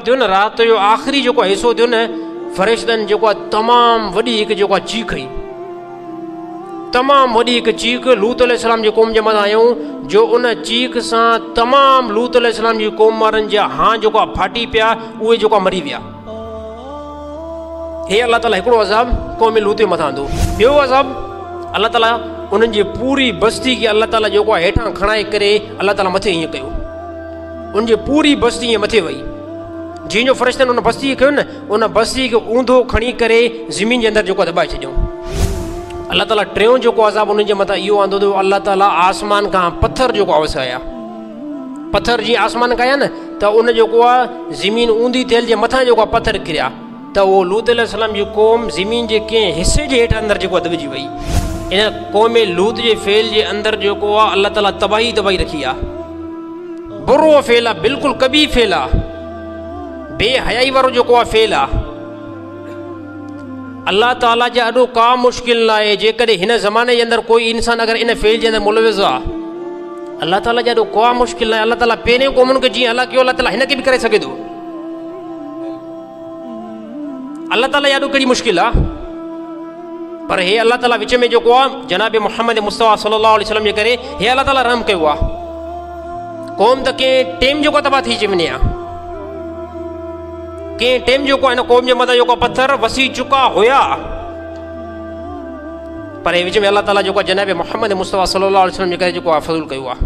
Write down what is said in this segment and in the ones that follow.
थियो न रात जो आख़िरी जेको हिसो थियो न फ़रिश्तनि जेको तमामु वॾी हिकु जेको चीख आई, तमामु वॾी हिकु चीख लूत अलैहिस्सलाम जी क़ौम जे मथां आयूं, जो उन चीख सां तमामु लूत अलैहिस्सलाम जी क़ौम वारनि जा हां जेको फाटी पिया, उहे जेको मरी विया। हे अल्लाह ताला हिकिड़ो अज़ाब क़ौम लूत जे मथां आंदो। ॿियो अज़ाब अल्लाह ताला उन्हनि जी पूरी बस्ती खे अल्लाह ताला जेको आहे हेठां खणाए करे अल्लाह ताला मथे ईअं कयो, उनजी पूरी बस्ती ईअं मथे वई। जीअं जो फ़रिश्तनि उन बस्ती खे कयो न, उन बस्ती खे ऊंधो खणी करे ज़मीन जे अंदरि जेको दॿाए छॾियऊं। अल्लाह ताला टियों जेको अज़ाब उन्हनि जे मथां इहो आंदो थियो, अल्लाह ताला आसमान खां पथर जेको वसाया। पथर जीअं आसमान खां आया न त उन जेको आहे ज़मीन ऊंधी थियल जे मथां जेको आहे पथर किरिया, त उहो लूत अलैहिस्सलाम जी क़ौम ज़मीन जे कंहिं हिसे जे हेठि अंदरि जेको आहे दॿिजी वई। इन क़ौम लूत जे फेल जे अंदरि जेको आहे अल्लाह ताला तबाही तबाही रखी आहे। बुरो फेल आहे, बिल्कुलु कबी फेल आहे, बेहयाई वारो जेको आहे फेल आहे। अल्लाह ताला जा अॾो का मुश्किल न आहे। जेकॾहिं हिन ज़माने जे अंदरि कोई इंसान अगरि इन फेल जे अंदरि मुलविज़ आहे, अल्लाह ताला जा अॾो का मुश्किल न आहे। अल्लाह ताला पहिरियों क़ौमुनि खे जीअं हलाक कयो, अल्लाह ताला हिन खे बि करे सघे थो। अल्लाह ताला जा अॾो कहिड़ी मुश्किल आहे। पर हे अल्लाह ताला विच में जेको आहे जनाब मुहम्मद मुस्तफ़ा सल्लल्लाहु अलैहि वसल्लम जे करे हे अल्लाह ताला रहम कयो आहे। क़ौम त कंहिं टेम जेको तबाह थी वञे आहे, कंहिं टेम जेको आहे हिन क़ौम जे मथां जेको पथर वसी चुका हुया, पर हे विच में अल्लाह ताला जेको आहे जनाब मुहम्मद मुस्तफ़ा सल्लल्लाहु अलैहि वसल्लम जे करे जेको आहे फज़ुल कयो आहे।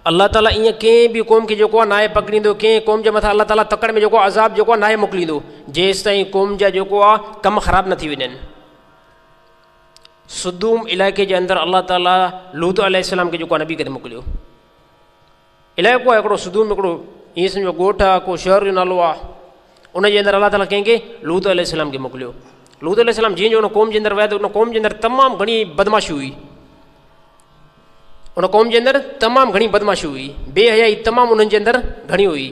अल्लाह ताला ईअं कंहिं बि क़ौम खे जेको आहे नाहे पकड़ींदो, कंहिं क़ौम जे मथां अल्लाह ताला तकड़ में जेको अज़ाब जेको आहे नाहे मोकिलींदो, जेसि ताईं क़ौम जा जेको आहे कम ख़राब न थी वञनि। सुदूम इलाइक़े जे अंदरि अल्लाह ताला लूत अलैहिस्सलाम खे जेको आहे नबी करे मोकिलियो। इलाइक़ो आहे हिकिड़ो सुदूम, हिकिड़ो ईअं सम्झो ॻोठु आहे, को शहर जो नालो आहे, उनजे अंदरि अल्लाह ताला कंहिंखे लूत अलैहिस्सलाम खे मोकिलियो। लूत अलैहिस्सलाम जीअं जो उन क़ौम जे अंदरि विया त उन क़ौम जे अंदरि तमामु घणी बदमाशी हुई। उन क़ौम जे अंदरि तमामु घणी बदमाशी हुई, बेहयाई तमामु उन्हनि जे अंदरि घणी हुई।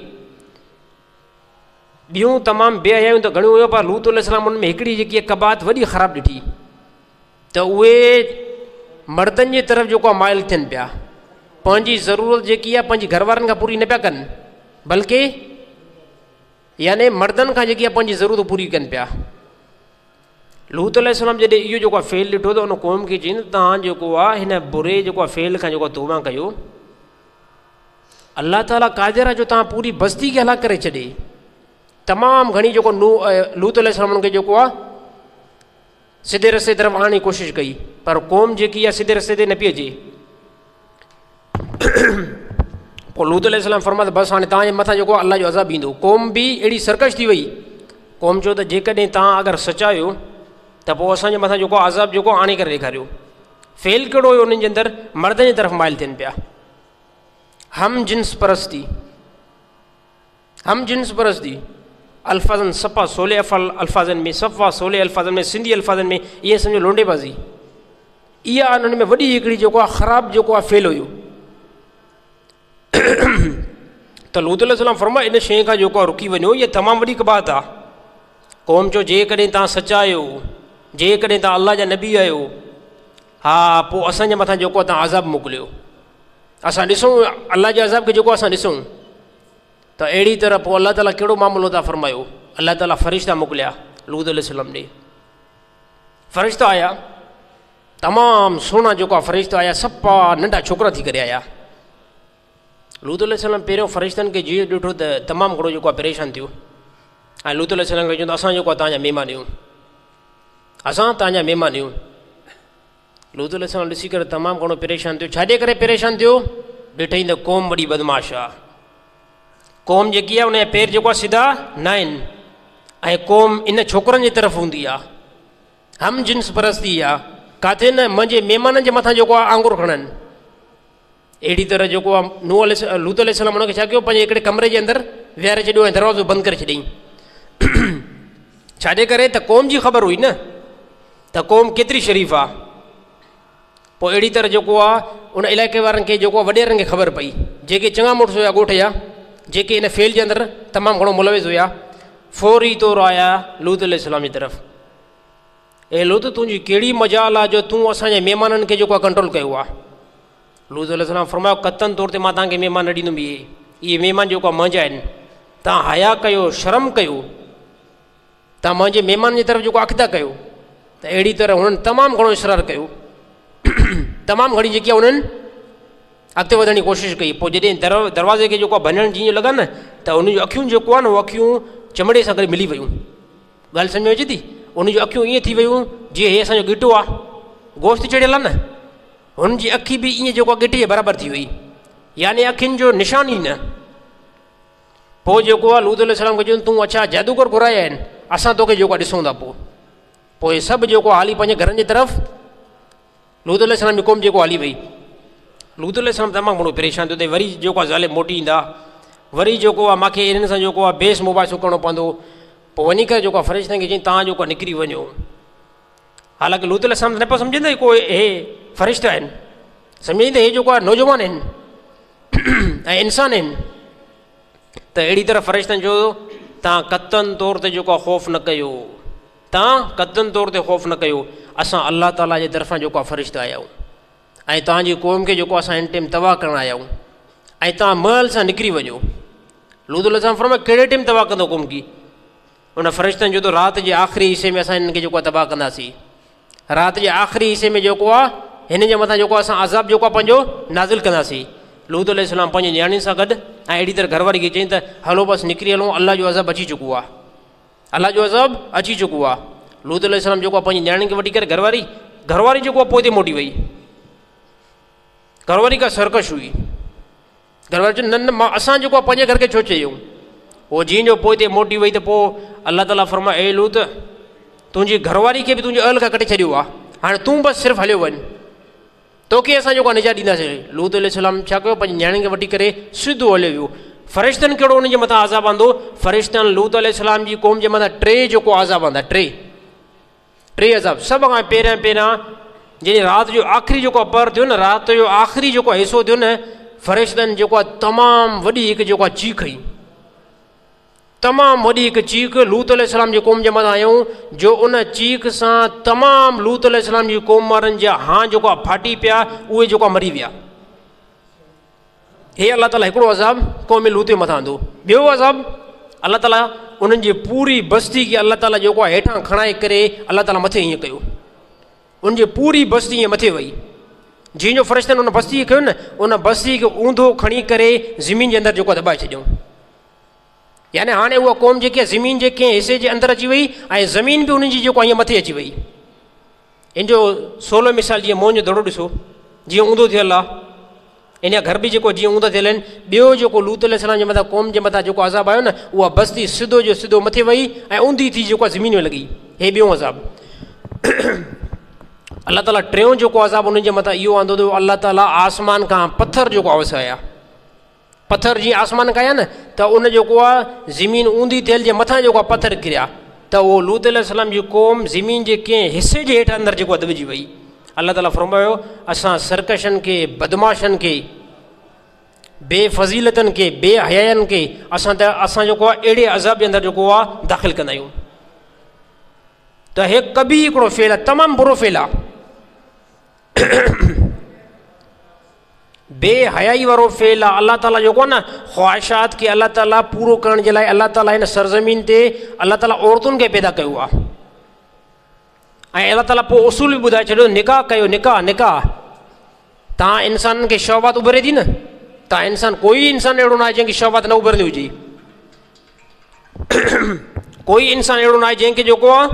ॿियूं तमामु बेहयायूं त घणियूं हुयूं, पर लूत अलैहिस्सलाम उन में हिकिड़ी जेकी आहे कबात वॾी ख़राबु ॾिठी, त उहे मर्दनि जे तरफ़ जेको आहे माइल थियनि पिया। पंहिंजी ज़रूरत जेकी आहे पंहिंजी घरवारनि खां पूरी न पिया कनि, बल्कि यानी मर्दनि खां जेकी आहे पंहिंजी ज़रूरत पूरी कनि पिया। लूत अलैहिस्सलाम जॾहिं इहो जेको आहे फेल ॾिठो त उन क़ौम खे चई तव्हां जेको आहे हिन बुरे जेको आहे फेल खां जेको आहे तौबा कयो। अल्लाह ताला क़ादिर आहे जो तव्हां पूरी बस्ती खे हलाक करे छॾे। तमामु घणी जेको लूत अलैहिस्सलाम खे जेको आहे सिधे रस्ते तरफ़ आणण जी कोशिशि कई, पर क़ौम जेकी आहे सिधे रस्ते ते न पई अचे। पोइ लूत अलैहिस्सलाम फरमायो बसि हाणे तव्हांजे मथां जेको आहे अल्लाह जो अज़ाब ईंदो। क़ौम बि अहिड़ी सरकश थी वई। क़ौम चयो त जेकॾहिं तव्हां अगरि सचायो त पोइ असांजे मथां जेको आहे अज़ाब जेको आणे करे ॾेखारियो। फेल कहिड़ो हुयो उन्हनि जे अंदरि, मर्दनि जी तरफ़ माइल थियनि पिया। हम जिन्स परस्ती, हम जिन्स परस्ती अल्फाज़नि सफ़ा सोले अल्फाज़नि में, सफ़ा सोले अल्फाज़नि में, सिंधी अल्फाज़नि में इहे सम्झो लोंडेबाज़ी। इहा उन्हनि में वॾी हिकिड़ी जेको आहे ख़राबु जेको आहे फेल हुयो। त लूत अलैहिस्सलाम फरमायो इन शइ खां जेको आहे रुकी वञो, इहा तमामु वॾी कबात आहे। क़ौम चयो जेकॾहिं तव्हां सचायो, जेकॾहिं तव्हां अल्लाह जा नबी आहियो, हा पोइ असांजे मथां जेको आहे तव्हां अज़ाब मोकिलियो। असां ॾिसूं अल्लाह जे अज़ाब खे जेको असां ॾिसूं त अहिड़ी तरह पोइ अल्लाह ताला कहिड़ो मामिलो था फरमायो। अल्लाह ताला फ़रिश्ता मोकिलिया लूत अलैहिस्सलाम ॾे। फ़रिश्ता आया, तमामु सुहिणा जेको आहे फ़रिश्ता आया, सफ़ा नंढा छोकिरा थी करे आया। लूत अलैहिस्सलाम पहिरियों फ़रिश्तनि खे जीअं ॾिठो त तमामु घणो जेको आहे परेशान थियो। ऐं लूत अलैहिस्सलाम खे चवंदो असां जेको आहे तव्हांजा महिमान आहियूं, असां तव्हांजा महिमान आहियूं। लूत अलैहिस्सलाम ॾिसी करे तमामु घणो परेशान थियो। छाजे करे परेशान थियो? ॾिठई त क़ौम वॾी बदमाश आहे। क़ौम जेकी आहे उनजा पेर जेको आहे सिधा न आहिनि, ऐं क़ौम इन छोकिरनि जी तरफ़ हूंदी आहे। हम जिन्स परस्ती आहे, किथे न मुंहिंजे महिमाननि जे मथां जेको आहे आंगुर खणनि। अहिड़ी तरह जेको आहे लूत अलैहिस्सलाम उनखे छा कयो, पंहिंजे हिकिड़े कमरे जे अंदरि विहारे छॾियो ऐं दरवाज़ो बंदि करे छॾियईं। छाजे करे त क़ौम जी ख़बर हुई न त क़ौम केतिरी शरीफ़ आहे। पोइ अहिड़ी तरह जेको आहे उन इलाइक़े वारनि खे जेको आहे वॾेरनि खे ख़बर पई, जेके चङा मुड़ुस हुया ॻोठ जा, जेके इन फेल जे अंदरि तमामु घणो मुलविज़ हुया। फौरी तौर आया लूत अलैहिस्सलाम जी तरफ़। लूत तुंहिंजी कहिड़ी मजाल आहे जो तूं असांजे महिमाननि खे जेको आहे कंट्रोल कयो आहे। लूत अलैहिस्सलाम फरमायो क़तन तौर ते मां तव्हांखे महिमान न ॾींदुमि। इहे महिमान जेको आहे मुंहिंजा आहिनि, तव्हां हया कयो, शर्म कयो, तव्हां मुंहिंजे महिमान जी तरफ़ जेको अखि था कयो त अहिड़ी तरह हुननि तमामु घणो इसरार कयो, तमामु घणी जेकी आहे उन्हनि अॻिते वधण जी कोशिशि कई। पोइ जॾहिं दरवाज़े खे जेको आहे भञण जीअं लॻा न त उनजूं अखियूं जेको आहे न उहे अखियूं चमड़े सां गॾु मिली वियूं। ॻाल्हि सम्झ में अचे थी? उनजूं अखियूं ईअं थी वियूं जीअं हे असांजो गिटो आहे, गोश्त चढ़ियल आहे न, हुननि जी अखि बि ईअं जेको आहे गिटे जे बराबरि थी वई, यानी अखियुनि जो निशान ई न। पोइ जेको आहे लूत अलैहिस्सलाम खे चयूं तूं अच्छा जादूगर घुराया आहिनि, असां तोखे जेको आहे ॾिसूं था। पोइ हे सभु जेको हाली पंहिंजे घरनि जी तरफ़ लूत अलैहिस्सलाम जी क़ौम जेको हली वई। लूत अलैहिस्सलाम तमामु घणो परेशान थियो, वरी जेको आहे ज़ालिम मोटी ईंदा, वरी जेको आहे मूंखे इन्हनि सां जेको आहे बेस मुबाहिसो करिणो पवंदो। पोइ वञी करे जेको आहे फ़रिश्तनि खे चई तव्हां जेको आहे निकिरी वञो। हालांकि लूत अलैहिस्सलाम न पियो सम्झंदा को हे फ़रिश्ता आहिनि, सम्झंदा हे जेको आहे नौजवान आहिनि ऐं इंसान आहिनि। त अहिड़ी तरह फ़रिश्तनि चयो तव्हां क़तन तौर ते जेको आहे ख़ौफ़ न कयो, तव्हां क़तन तौर ते ख़ौफ़ न कयो, असां अलाह ताला जे तरफ़ां जेको आहे फ़रिश्ता आया आहियूं ऐं तव्हांजी क़ौम खे जेको असां हिन टाइम तबाह करणु आया आहियूं ऐं तव्हां महल सां निकिरी वञो। लूत अलैहिस्सलाम फरमायो कहिड़े टाइम तबाह कंदो क़ौम की? उन फ़रिश्तनि जो त राति जे आख़िरी हिसे में असां हिननि खे जेको आहे तबाह कंदासीं। राति जे आख़िरी हिसे में जेको आहे हिन जे मथां जेको असां अज़ाब जेको आहे पंहिंजो नाज़िल कंदासीं। लूत अलैहिस्सलाम पंहिंजे नियाणियुनि सां गॾु ऐं अहिड़ी तरह घरवारी खे चई त हलो बसि निकिरी हलूं, अलाह जो अज़ाब अची चुको आहे, अलाह जो अज़ाब अची चुको आहे। लूत अलैहिस्सलाम जेको आहे पंहिंजी नियाणियुनि खे वठी करे घरवारी जेको आहे पोइ ते मोटी वई। घरवारी का सरकश हुई। घरवारी चयो न न मां असां जेको आहे पंहिंजे घर खे छो चयूं। उहो जीअं जो पोइ ते मोटी वई त पोइ अलाह ताला फरमाए ए लूत तुंहिंजी घरवारी खे बि तुंहिंजे अहल खां कटे छॾियो आहे, हाणे तूं बसि सिर्फ़ु हलियो वञ, तोखे असां जेको आहे निजात ॾींदासीं। लूत अलैहिस्सलाम छा कयो पंहिंजी नियाणियुनि खे वठी करे सिधो हलियो वियो। फ़रिश्तनि कहिड़ो उनजे मथां अज़ाब आंदो? फ़रिश्तनि लूत अलैहिस्सलाम जी क़ौम जे मथां टे जेको अज़ाब आंदा, टे अज़ाब। सभ खां पहिरियां जॾहिं राति जो आख़िरी जेको आहे पहर थियो न, राति जो आख़िरी जेको हिसो थियो न, फ़रिश्तनि जेको आहे तमामु वॾी हिकु जेको आहे चीख हई, तमामु वॾी हिकु चीख लूत अलैहिस्सलाम जी क़ौम जे मथां आयूं, जो उन चीख सां तमामु लूत अलैहिस्सलाम जी क़ौम वारनि जा हां जेको आहे फाटी पिया, उहे जेको आहे मरी विया। हे अलाह ताला हिकिड़ो अज़ाब क़ौम लूत जे मथां आंदो। ॿियो अज़ाब अलाह ताला उन्हनि जी पूरी बस्ती खे अलाह ताला जेको आहे हेठां खणाए करे अलाह ताला मथे ईअं कयो, उनजी पूरी बस्ती ईअं मथे वई। जीअं जो फ़रिश्तनि उन बस्ती खे कयो न, उन बस्ती खे ऊंधो खणी करे ज़मीन जे अंदरि जेको आहे दॿाए छॾियऊं। यानी हाणे उहा क़ौम जेकी आहे ज़मीन जे कंहिं हिसे जे अंदरि अची वई ऐं ज़मीन बि उन्हनि जी जेको आहे हीअं मथे अची वई। इन जो सोलो मिसाल जीअं मोहन जो दड़ो ॾिसो, जीअं ऊंधो थियल आहे, इन जा घर बि जेको जीअं ऊंधा थियल आहिनि। ॿियो जेको लूत अलैहिस्सलाम जे मथां क़ौम जे मथां जेको अज़ाब आयो न, उहा बस्ती सिधो जो सिधो मथे वई ऐं ऊंधी थी जेको आहे ज़मीन में लॻी। हे ॿियो अज़ाब। अलाह ताला टियों जेको अज़ाब उन्हनि जे मथां इहो आंदो, अलाह ताला आसमान खां पथर जेको वसाया। पथर जीअं आसमान खां आया न, त उन जेको आहे ज़मीन ऊंधी थियल जे मथां जेको आहे पथर किरिया, त उहो लूत अलैहिस्सलाम जी क़ौम ज़मीन जे कंहिं हिसे जे हेठि अंदरि जेको आहे दॿिजी वई। अलाह ताला फरमायो असां सरकशनि खे, बदमाशनि खे, बेफ़ज़ीलतनि खे, बेहयानि खे असां जेको आहे अहिड़े अज़ाब जे अंदरि जेको आहे दाख़िल कंदा आहियूं। त हे कबी हिकिड़ो फेल आहे, तमामु बुरो फेल आहे। बेहयाई वारो फेल आहे। अलाह ताला जेको आहे न ख़्वाहिशात खे अलाह ताला पूरो करण जे लाइ अलाह ताला हिन सरज़मीन ते अलाह ताला औरतुनि खे पैदा कयो आहे ऐं अलाह ताला पोइ उसूल बि ॿुधाए छॾियो निकाह कयो, निकाह। तव्हां इंसाननि खे शहवात उभरे थी न, तव्हां इंसान कोई इंसान अहिड़ो न आहे जंहिंखे शहवात न उभरंदी हुजे। कोई इंसान अहिड़ो न आहे जंहिंखे जेको आहे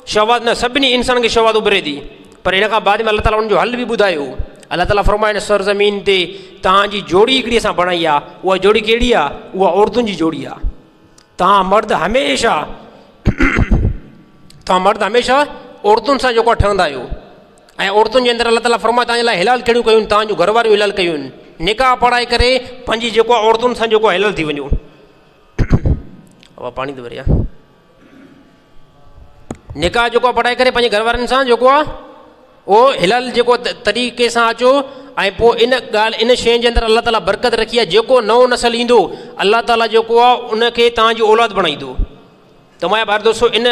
शहवात न, सभिनी इंसान खे शहवात उभरे थी। पर हिन खां बाद में अलाह ताला उनजो हल बि ॿुधायो। अलाह ताला फरमाए हिन सरज़मीन ते तव्हांजी जोड़ी हिकिड़ी असां बणाई आहे। उहा जोड़ी कहिड़ी आहे? उहा औरतुनि जी जोड़ी आहे। तव्हां मर्द हमेशह औरतुनि सां जेको आहे ठहंदा आहियो ऐं औरतुनि जे अंदरि अलाह ताला फरमाए तव्हांजे लाइ हिलाल कहिड़ियूं कयूं, तव्हांजूं घर वारियूं हिलाल कयूं आहिनि। निकाह पढ़ाए करे पंहिंजी जेको आहे औरतुनि सां जेको आहे हिलाल थी वञो। पाणी थो भरिया। निकाह जेको आहे पढ़ाए करे पंहिंजे घर वारनि सां जेको आहे उहो हिलाल जेको तरीक़े सां अचो ऐं पोइ इन ॻाल्हि इन शइ जे अंदरि अलाह ताला बरकत रखी आहे। जेको नओं नसल ईंदो अलाह ताला जेको आहे उनखे तव्हांजी औलाद बणाईंदो। तव्हांजा ॿार दोस्तो इन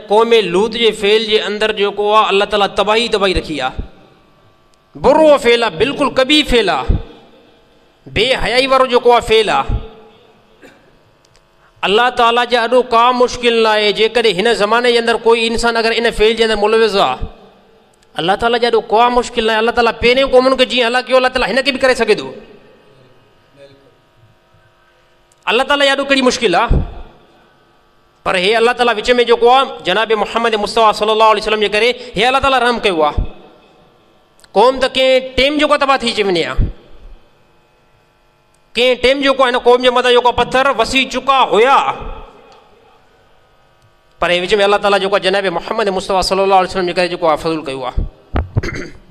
क़ौम लूत जे फेल जे अंदरि जेको आहे अलाह ताला तबाही रखी आहे। बुरो फेल आहे, बिल्कुलु कबी फेल आहे, बेहयाई वारो जेको आहे फेल आहे। अल्लाह ताला जा अॾो का मुश्किल न आहे। जेकॾहिं हिन ज़माने जे अंदरि कोई इंसान अगरि इन फेल जे अंदरि मुलविज़ आहे, अल्लाह ताला जा अॾो का मुश्किल न आहे। अल्लाह ताला पहिरें क़ौमुनि खे जीअं हलाक कयो, अल्लाह ताला हिन खे बि करे सघे थो। अल्लाह ताला जा अॾो कहिड़ी मुश्किल आहे। पर हे अल्लाह ताला विच में जेको आहे जनाब मुहम्मद मुस्तफ़ा सल्लल्लाहु अलैहि वसल्लम जे करे हे अल्लाह ताला रहम कयो आहे। क़ौम त कंहिं टेम जेको तबाह थी अची वञे आहे, कंहिं टेम जेको आहे हिन क़ौम जे मथां जेको पथर वसी चुका हुया, पर हे विच में अल्लाह ताला जेको आहे जनाब मुहम्मद मुस्तफ़ा सल्लल्लाहु अलैहि वसल्लम जे करे जेको आहे फज़ल कयो आहे।